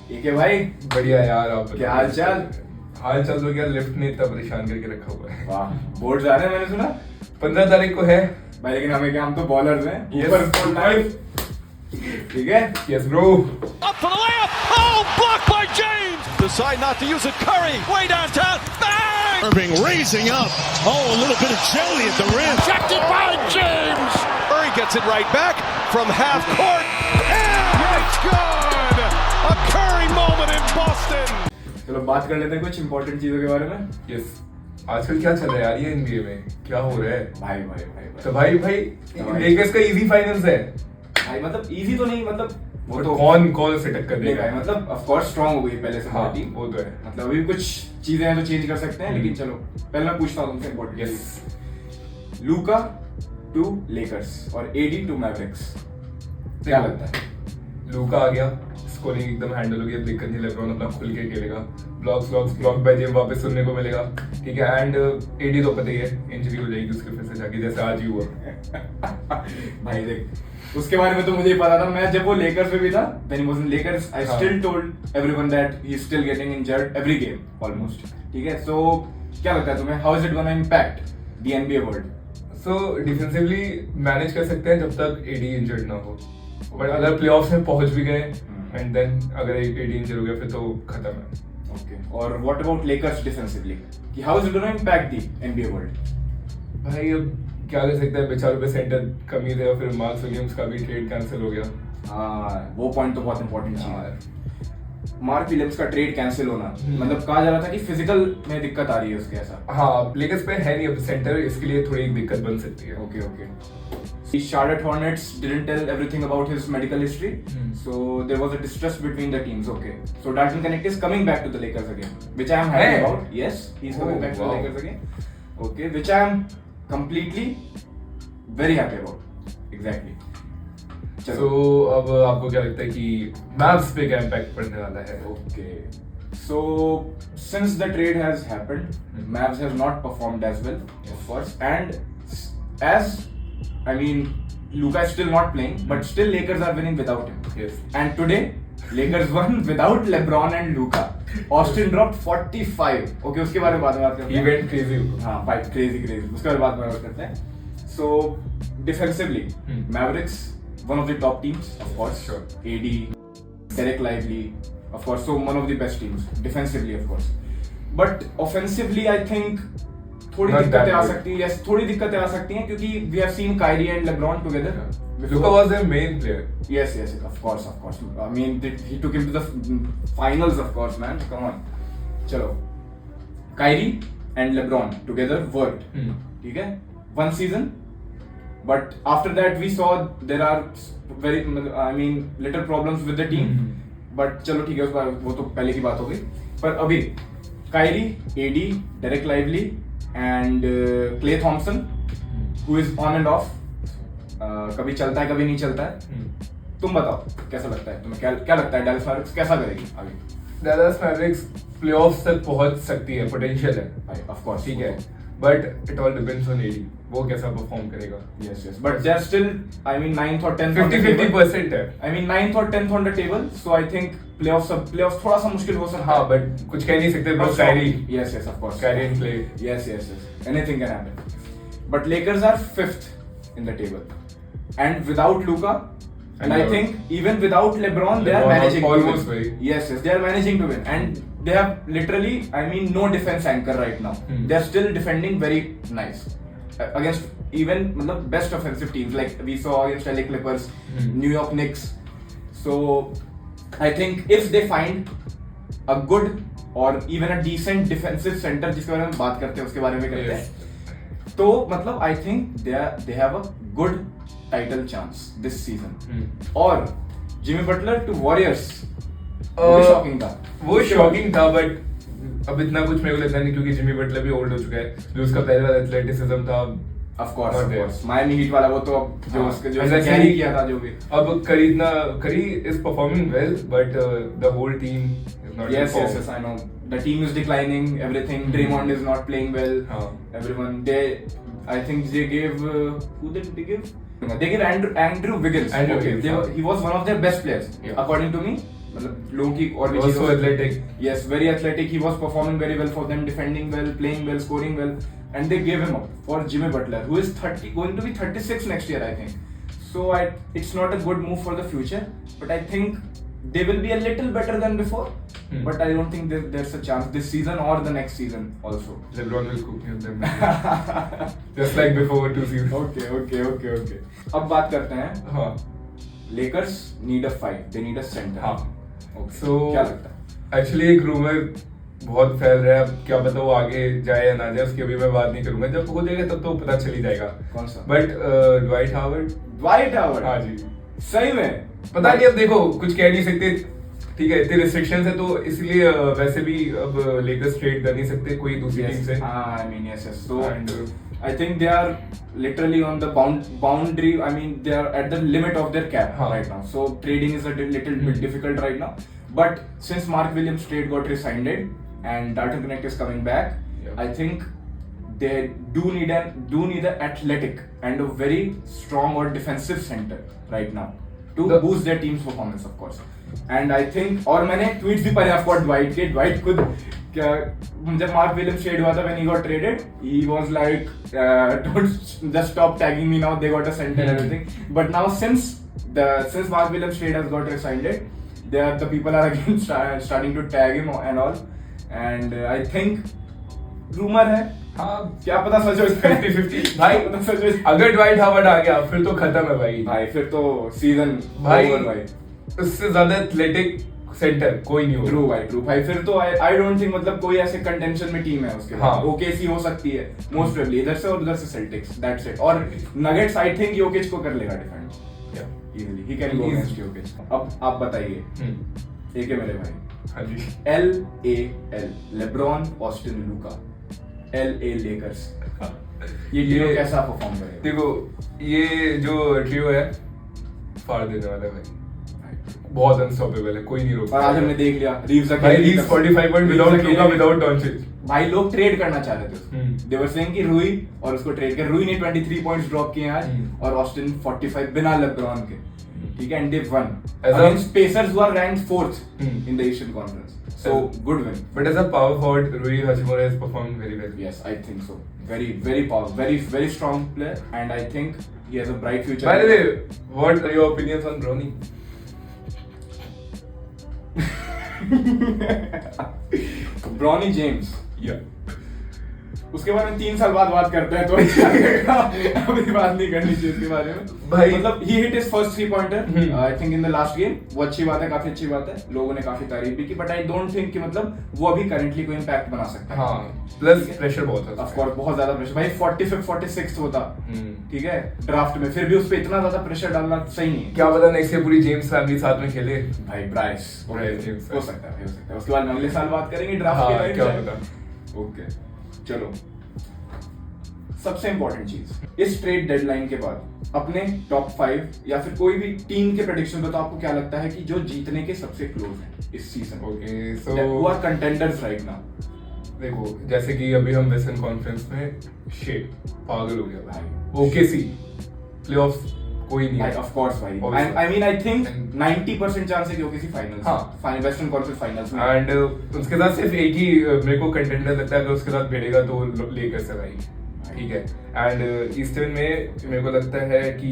ठीक है भाई, बढ़िया यार, आप क्या हाल चाल? हाल चाल तो क्या, लिफ्ट ने इतना परेशान करके रखा हुआ है। वाह, बोर्ड आ रहे हैं मैंने सुना 15 तारीख को है भाई, लेकिन हमें क्या, हम तो बॉलर्स हैं। Yes. ऊपर स्कोर लाइव, ठीक है। Yes bro. Up for the layup. Oh, blocked by James. Decide not to use it. Curry way downtown. Bang! Irving raising up. Oh, a little bit of jelly at the rim. Rejected by James. Curry gets it right back from half court. And it's good. A Curry moment in Boston. चलो बात कर लेते हैं कुछ important चीजों के बारे में। यस, आजकल क्या चल रहा है यार ये एनबीए में, क्या हो रहा है? भाई भाई भाई तो भाई लेकर्स का इजी फाइनल्स है भाई, मतलब इजी तो नहीं, मतलब वो और तो कौन से टक्कर नहीं देगा? भाई, मतलब ऑफ कोर्स स्ट्रांग हो गई पहले से हाँ, टीम। वो तो है। मतलब अभी कुछ चीजें हैं जो चेंज कर सकते हैं, लेकिन चलो पहले मैं पूछता हूँ तुमसे important. Yes, Luka to Lakers और एडी टू मैवरिक्स, क्या लगता है? लूका आ गया, स्कोरिंग एकदम हैंडल हो गया, दिक्कत नहीं, लेब्रॉन अपना खुल के खेलेगा, ब्लॉक बाय जेम वापस सुनने को मिलेगा, ठीक है। एंड एडी तो पता ही है, इंजरी हो जाएगी उसके फिर से जाके, जैसे आज ही हुआ। भाई देख, उसके बारे में तो मुझे ही पता था। मैं जब वो लेकर्स में भी था, then he was in Lakers, I still told everyone that he is still getting injured every game almost, ठीक है। So क्या लगता है तुम्हें, how is it gonna impact the NBA world? So defensively manage कर सकते हैं जब तक एडी इंजर्ड ना हो, बट अगर प्लेऑफ्स में पहुंच भी गए एंड देन अगर एडी इंजर हो गया फिर तो खत्म है। Okay. और what about Lakers defensively? कि how is it gonna impact the NBA world? भाई अब क्या कर सकते हैं, बेचारों पे सेंटर कमी थे और फिर मार्क्स विलियम्स का भी ट्रेड कैंसिल हो गया। हाँ, वो पॉइंट तो बहुत इंपॉर्टेंट चीज है। मार्क विलियम्स का ट्रेड कैंसिल होना, मतलब कहा जा रहा था कि फिजिकल में दिक्कत आ रही है उसके, ऐसा। हाँ, लेकिन पे है नहीं अब सेंटर, इसके लिए थोड़ी दिक्कत बन सकती है। Okay, okay. The Charlotte Hornets didn't tell everything about his medical history, so there was a distrust between the teams. Okay, so Dalton Connect is coming back to the Lakers again, which I am happy Hey. about. Yes, he's coming back to wow. the Lakers again. Okay, which I am completely very happy about. Exactly. So अब आपको क्या लगता है कि मैव्स पे क्या impact पड़ने वाला है? Okay. So since the trade has happened, Mavs has not performed as well, of course, and as I mean, Luka is still not playing, but still Lakers are winning without him. Yes. And today, Lakers won without LeBron and Luka. Austin dropped 45. Okay, उसके बारे में बाद में बात करते हैं. He went crazy. हाँ, भाई crazy. उसके बारे में बाद में बात करते हैं. So defensively, Mavericks, one of the top teams, of course. Sure. AD, Derek Lively, of course. So one of the best teams defensively, of course. But offensively, I think थोड़ी Not दिक्कतें that आ good. सकती हैं. Yes, थोड़ी दिक्कतें आ सकती हैं क्योंकि we have seen Kyrie and LeBron together. Luka was their main player. Yes, of course. I mean, he took him to the finals, of course, man. Come on. चलो, Kyrie and LeBron together worked. ठीक है? One season. But after that, we saw there are little problems with the team. But चलो ठीक है, उस बार वो तो पहले की बात हो गई. पर अभी Kyrie, AD, Derek Lively and Klay Thompson, who is on and off. कभी चलता है, कभी नहीं चलता है. तुम बताओ कैसा लगता है तुम्हें, क्या लगता है डैलस मैवरिक्स कैसा करेगी आगे? डैलस मैवरिक्स प्लेऑफ्स तक पहुंच सकती है, पोटेंशियल है भाई ऑफ कोर्स, ठीक है, but it all depends on AD, वो कैसा परफॉर्म करेगा। Yes but they are still, I mean 9th और 10th 50-50% है। आई मीन 9th और 10th on the table, so I think playoffs थोड़ा सा मुश्किल हो सकता है। हाँ, बट कुछ कह नहीं सकते bro. Kyrie, yes of course, Kyrie and Clay, yes, anything can happen. But Lakers are 5th in the table, and without Luka, and I think even without LeBron, they are managing to win. Yes, they are managing to win, and they have literally, I mean, no defense anchor right now. They are still defending very nice against even मतलब best offensive teams like we saw against LA Clippers, New York Knicks. So I think if they find a good or even a decent defensive center, जिसके बारे में बात करते हैं उसके बारे में करते हैं, तो मतलब I think they have a good title chance this season. और जिमी बटलर टू वॉरियर्स, वो शॉकिंग था, बट अब इतना कुछ मेरे को लगता नहीं क्योंकि जिमी बटलर भी ओल्ड हो चुका है, जो उसका पहले वाला एथलेटिसिज्म था ऑफ कोर्स मायामी हीट वाला, वो तो अब जो उसके जो कैरी किया था, जो भी अब Curry is performing well, but the whole team is not. yes I know the team is declining, everything. Draymond is not playing well. Everyone, I think they gave who did they give? They gave Andrew Wiggins. He was one of their best players, according to me. मतलब लोगों की और भी Also athletic. Yes, very athletic. He was performing very well for them, defending well, playing well, scoring well, and they gave him up for Jimmy Butler, who is going to be 36 next year, I think. So it's not a good move for the future, but I think they will be a little better than before. But I don't think there's a chance this season or the next season also. LeBron will scoop me them. Just like before 2 seasons. Okay. अब बात करते हैं. हाँ. Lakers need a 5. They need a center. हाँ. Okay. So क्या लगता है? Actually एक rumor बहुत फैल रहा है, अब क्या पता वो आगे जाए या ना जाए, उसकी अभी मैं बात नहीं करूंगा, जब हो जाएगा तब तो पता चल ही जाएगा. कौन सा? But Dwight Howard. हाँ जी. सही में पता नहीं, अब देखो कुछ कह नहीं सकते, ठीक है, इतने रिस्ट्रिक्शंस है तो इसलिए वैसे भी अब लेकर्स ट्रेड कर नहीं सकते कोई दूसरी टीम से. I mean yes. So I think they are literally on the boundary. I mean they are at the limit of their cap right now. So trading is a little bit difficult right now. But since Mark Williams trade got rescinded and Dalton Knecht is coming back, I think they do need an athletic and a very strong or defensive center right now to boost their team's performance, of course. And I think, और मैंने tweets भी पढ़े आपको Dwight के. Dwight खुद क्या जब mark Williams trade हुआ था when he got traded, he was like don't just stop tagging me now, they got a center and everything. But now since Mark Williams trade has got rescinded, the people are again starting to tag him and all. And I think rumor है, हाँ क्या पता सच हो, 50-50 भाई. अगर Dwight Howard आ गया फिर तो खत्म है भाई. फिर तो सीजन भाई. उससे ज्यादा एथलेटिक सेंटर कोई नहीं होगा. ट्रू भाई. फिर तो आई डोंट थिंक मतलब कोई ऐसे कंटेंशन में टीम है उसके. हाँ. ओकेसी हो सकती है मोस्ट प्रोबेबली, इधर से और उधर से सेल्टिक्स, दैट्स इट. और नगेट्स आई थिंक योकिच को कर लेगा defend easily. He can go against योकिच. अब आप बताइए एक है मेरे भाई. हाँ जी. LAL LeBron, Austin, Luka. LA Lakers. ये ट्रियो कैसा परफॉर्म करेगा? देखो ये जो ट्रियो है फाड़ देने वाला है भाई. बहुत अनस्टॉपेबल है, कोई नहीं रोक. और आज हमने देख लिया रीव्स भाई रीव्स 45 पॉइंट विदाउट लूका विदाउट डॉन्चिच. भाई लोग ट्रेड करना चाह रहे थे उसको. दे वर सेइंग कि रूई और उसको ट्रेड कर. रूई ने 23 पॉइंट्स ड्रॉप किए आज और ऑस्टिन 45 बिना लेब्रॉन के. ठीक है, and they one against Pacers who are ranked 4th in the Asian conference. So good win. But as a power forward, Rui Hachimura has performed very well. Yes, I think so. Very powerful, very strong player, and I think he has a bright future. By the way, what are your opinions on Bronny? Bronny James. Yeah. उसके बारे में 3 साल बाद बात करते हैं तो अभी बात नहीं करनी चाहिए इसके बारे में भाई. मतलब he hit his first 3-pointer I think in the last game. वो अच्छी बात है, काफी अच्छी बात है, लोगों ने काफी तारीफ भी की. बट आई डोंट थिंक कि मतलब वो अभी करंटली कोई इम्पैक्ट बना सकता है. हाँ, प्लस प्रेशर बहुत है. ऑफ कोर्स बहुत ज्यादा प्रेशर भाई. 45th 46th होता ठीक है ड्राफ्ट में, फिर भी उस पे इतना ज्यादा प्रेशर डालना सही नहीं है. क्या पता नेक्स्ट ईयर पूरी जेम्स फैमिली साथ में खेले भाई. ब्राइस हो सकता है. उसके बाद अगले साल बात करेंगे ड्राफ्ट के बारे में. क्या पता. ओके चलो, सबसे इंपॉर्टेंट चीज इस ट्रेड डेडलाइन के बाद अपने टॉप 5 या फिर कोई भी टीम के प्रेडिक्शन बताओ. आपको क्या लगता है कि जो जीतने के सबसे क्लोज हैं इस season? Okay so who are contenders right now? देखो जैसे कि अभी हम वेस्टर्न कॉन्फ्रेंस में शेट पागल हो गया भाई. ओकेसी प्लेऑफ्स कोई नहीं है. ऑफ कोर्स भाई. I mean I think 90% chance है कि ओकेसी फाइनल्स. हां, वेस्टर्न कॉन्फ्रेंस फाइनल्स में. एंड उसके साथ सिर्फ एक ही मेरे को कंटेंडर लगता है, अगर उसके साथ भिड़ेगा तो लेकर्स है भाई. ठीक है. एंड ईस्टर्न में मेरे को लगता है कि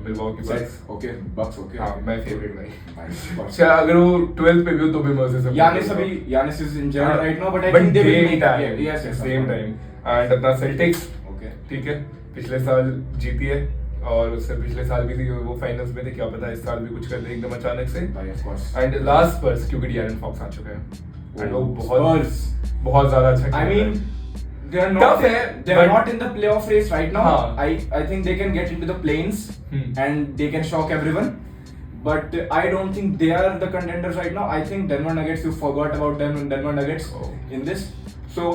मिलवॉकी बक्स. ओके बक्स. ओके हां, माय फेवरेट भाई. अच्छा अगर वो 12th पे भी हो तो भी मजे से. Yannis is injured right now but I think they will make it. Yes same time. And अपना सेल्टिक्स. ओके ठीक है, पिछले साल जीती है और उससे पिछले साल भी वो फाइनल्स में थे. क्या पता इस साल भी कुछ कर दे एकदम अचानक से. एंड लास्ट स्पर्स क्योंकि डीआरन फॉक्स आ चुका है एंड वो बहुत ज्यादा अच्छा. I mean they are not in the playoff race right now. I think they can get into the plains and they can shock everyone, but I don't think they are the contenders right now. I think Denver Nuggets, you forgot about them in Denver Nuggets in this. So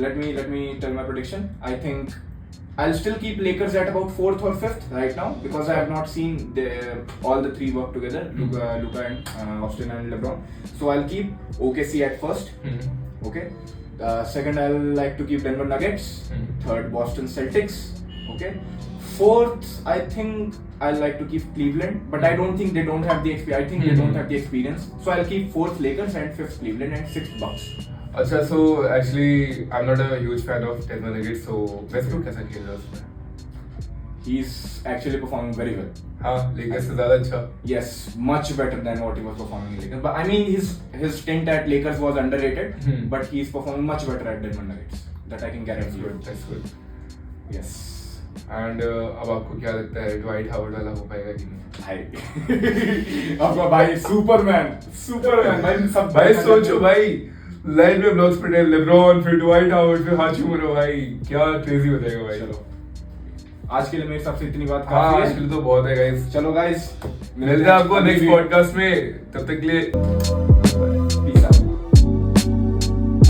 let me tell my prediction. I think I'll still keep Lakers at about 4th or 5th right now because I have not seen all the 3 work together, Luka and Austin and LeBron. So I'll keep OKC at first. Okay. Second, I'll like to keep Denver Nuggets. Third, Boston Celtics. Okay. Fourth, I think I'll like to keep Cleveland, but I don't think they don't have the experience. I think they don't have the experience. So I'll keep fourth Lakers and fifth Cleveland and sixth Bucks. अच्छा, so actually I'm not a huge fan of Denver Nuggets, so Westbrook कैसा खेल रहा है उसमें? He's actually performing very well. हाँ, Lakers से ज़्यादा अच्छा. Yes, much better than what he was performing in Lakers. But I mean, his stint at Lakers was underrated, but he's performing much better at Denver Nuggets. That I can guarantee you. That's good. Yes. And अब आपको क्या लगता है Dwight Howard वाला हो पाएगा कि नहीं? भाई आपका भाई सुपरमैन भाई सब भाई सोचो भाई, लाइन में ब्लॉक्स पे लेब्रॉन, फिर Dwight Howard, फिर हाचिमुरा, भाई क्या क्रेजी हो जाएगा भाई. चलो आज के लिए मेरे हिसाब से इतनी बात हाँ, काफी आज है. के लिए तो बहुत है गाइस. चलो गाइस मिलते हैं आपको नेक्स्ट पॉडकास्ट में, तब तक के लिए